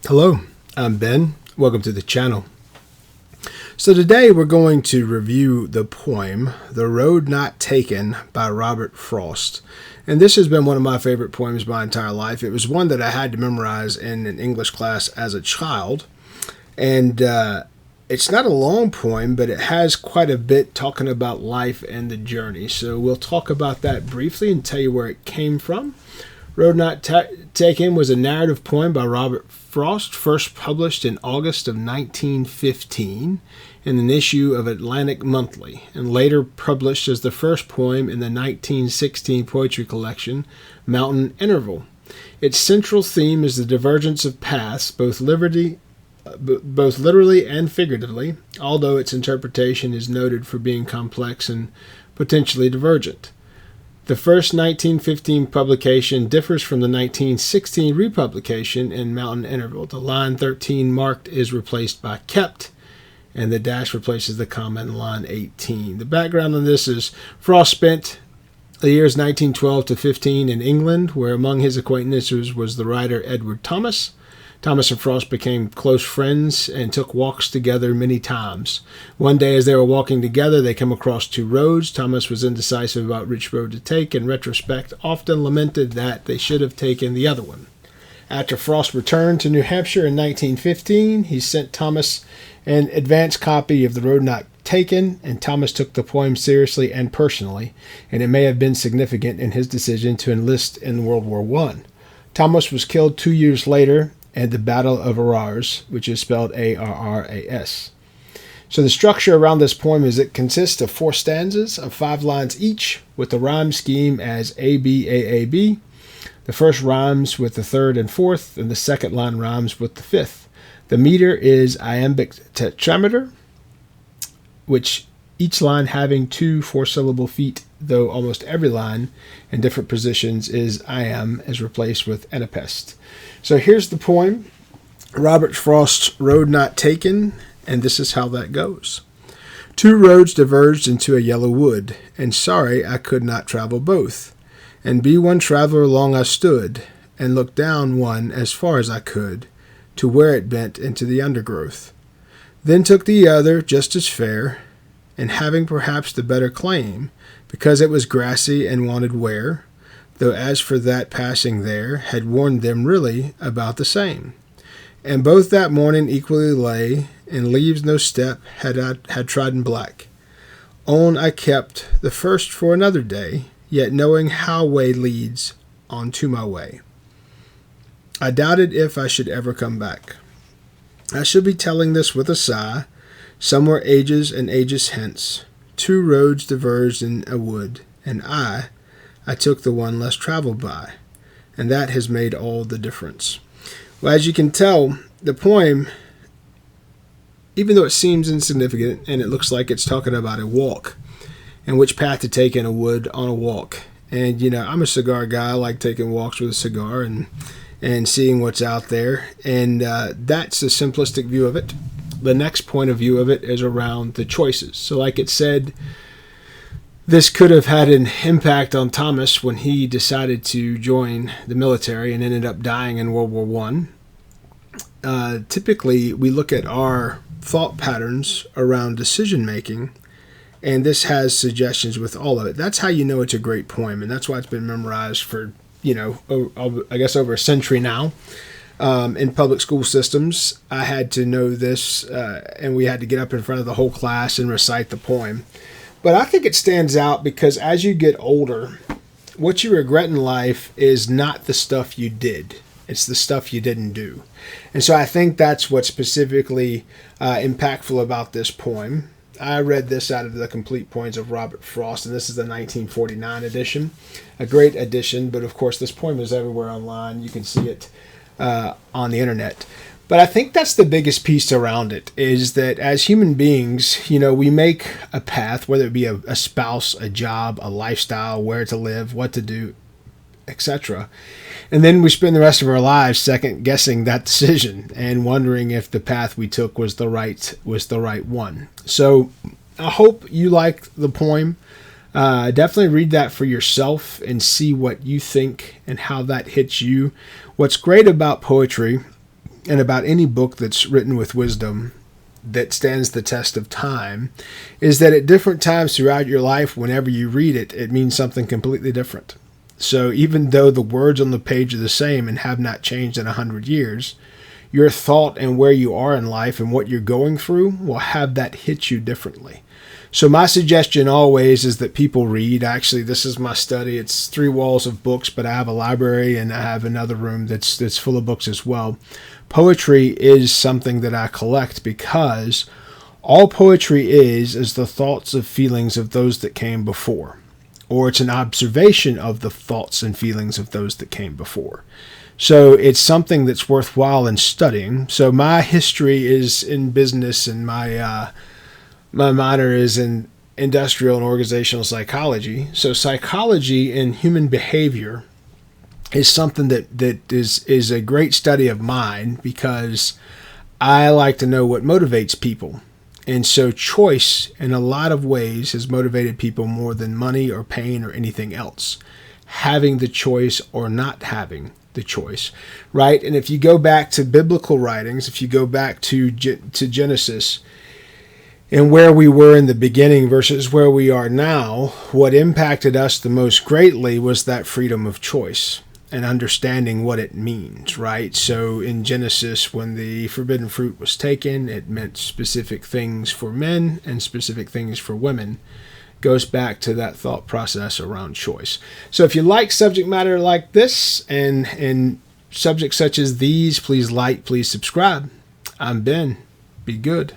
Hello, I'm Ben. Welcome to the channel. So today we're going to review the poem, The Road Not Taken by Robert Frost. And this has been one of my favorite poems my entire life. It was one that I had to memorize in an English class as a child. And it's not a long poem, but it has quite a bit talking about life and the journey. So we'll talk about that briefly and tell you where it came from. Road Not Taken was a narrative poem by Robert Frost, first published in August of 1915 in an issue of Atlantic Monthly, and later published as the first poem in the 1916 poetry collection, Mountain Interval. Its central theme is the divergence of paths, both literally and figuratively, although its interpretation is noted for being complex and potentially divergent. The first 1915 publication differs from the 1916 republication in Mountain Interval. The line 13 marked is replaced by kept, and the dash replaces the comma in line 18. The background on this is Frost spent the years 1912 to 15 in England, where among his acquaintances was the writer Edward Thomas. Thomas and Frost became close friends and took walks together many times. One day as they were walking together, they came across two roads. Thomas was indecisive about which road to take. In retrospect, often lamented that they should have taken the other one. After Frost returned to New Hampshire in 1915, he sent Thomas an advance copy of The Road Not Taken, and Thomas took the poem seriously and personally, and it may have been significant in his decision to enlist in World War I. Thomas was killed 2 years later at the Battle of Arras, which is spelled A-R-R-A-S. So the structure around this poem is it consists of 4 stanzas of 5 lines each, with the rhyme scheme as A-B-A-A-B. The first rhymes with the third and fourth, and the second line rhymes with the fifth. The meter is iambic tetrameter, which each line having 2 4-syllable feet, though almost every line in different positions is iamb is replaced with anapest. So here's the poem, Robert Frost's Road Not Taken, and this is how that goes. 2 roads diverged into a yellow wood, and sorry I could not travel both. And be one traveler long I stood, and looked down one as far as I could, to where it bent into the undergrowth. Then took the other just as fair, and having perhaps the better claim, because it was grassy and wanted wear, though as for that passing there, had warned them really about the same. And both that morning equally lay, and leaves no step had trodden black. On I kept, the first for another day, yet knowing how way leads on to my way. I doubted if I should ever come back. I should be telling this with a sigh, somewhere ages and ages hence. 2 roads diverged in a wood, and I took the one less traveled by, and that has made all the difference. Well, as you can tell, the poem, even though it seems insignificant and it looks like it's talking about a walk and which path to take in a wood on a walk. And, I'm a cigar guy. I like taking walks with a cigar and seeing what's out there. And that's the simplistic view of it. The next point of view of it is around the choices. So like it said, this could have had an impact on Thomas when he decided to join the military and ended up dying in World War I. Typically, we look at our thought patterns around decision making, and this has suggestions with all of it. That's how you know it's a great poem, and that's why it's been memorized for, I guess over a century now. In public school systems, I had to know this, and we had to get up in front of the whole class and recite the poem. But I think it stands out because as you get older, what you regret in life is not the stuff you did. It's the stuff you didn't do. And so I think that's what's specifically impactful about this poem. I read this out of the Complete Poems of Robert Frost, and this is the 1949 edition. A great edition, but of course this poem is everywhere online. You can see it on the internet. But I think that's the biggest piece around it, is that as human beings, we make a path, whether it be a spouse, a job, a lifestyle, where to live, what to do, etc. And then we spend the rest of our lives second guessing that decision and wondering if the path we took was the right one. So I hope you like the poem. Definitely read that for yourself and see what you think and how that hits you. What's great about poetry and about any book that's written with wisdom that stands the test of time, is that at different times throughout your life, whenever you read it, it means something completely different. So even though the words on the page are the same and have not changed in 100 years, your thought and where you are in life and what you're going through will have that hit you differently. So my suggestion always is that people read. Actually, this is my study. It's 3 walls of books, but I have a library and I have another room that's full of books as well. Poetry is something that I collect because all poetry is the thoughts and feelings of those that came before, or it's an observation of the thoughts and feelings of those that came before. So it's something that's worthwhile in studying. So my history is in business, and my minor is in industrial and organizational psychology. So psychology and human behavior is something that is a great study of mine, because I like to know what motivates people. And so choice in a lot of ways has motivated people more than money or pain or anything else. Having the choice or not having the choice, right? And if you go back to biblical writings, if you go back to Genesis and where we were in the beginning versus where we are now, what impacted us the most greatly was that freedom of choice and understanding what it means, right? So in Genesis, when the forbidden fruit was taken, it meant specific things for men and specific things for women. Goes back to that thought process around choice. So if you like subject matter like this and subjects such as these, please like, please subscribe. I'm Ben. Be good.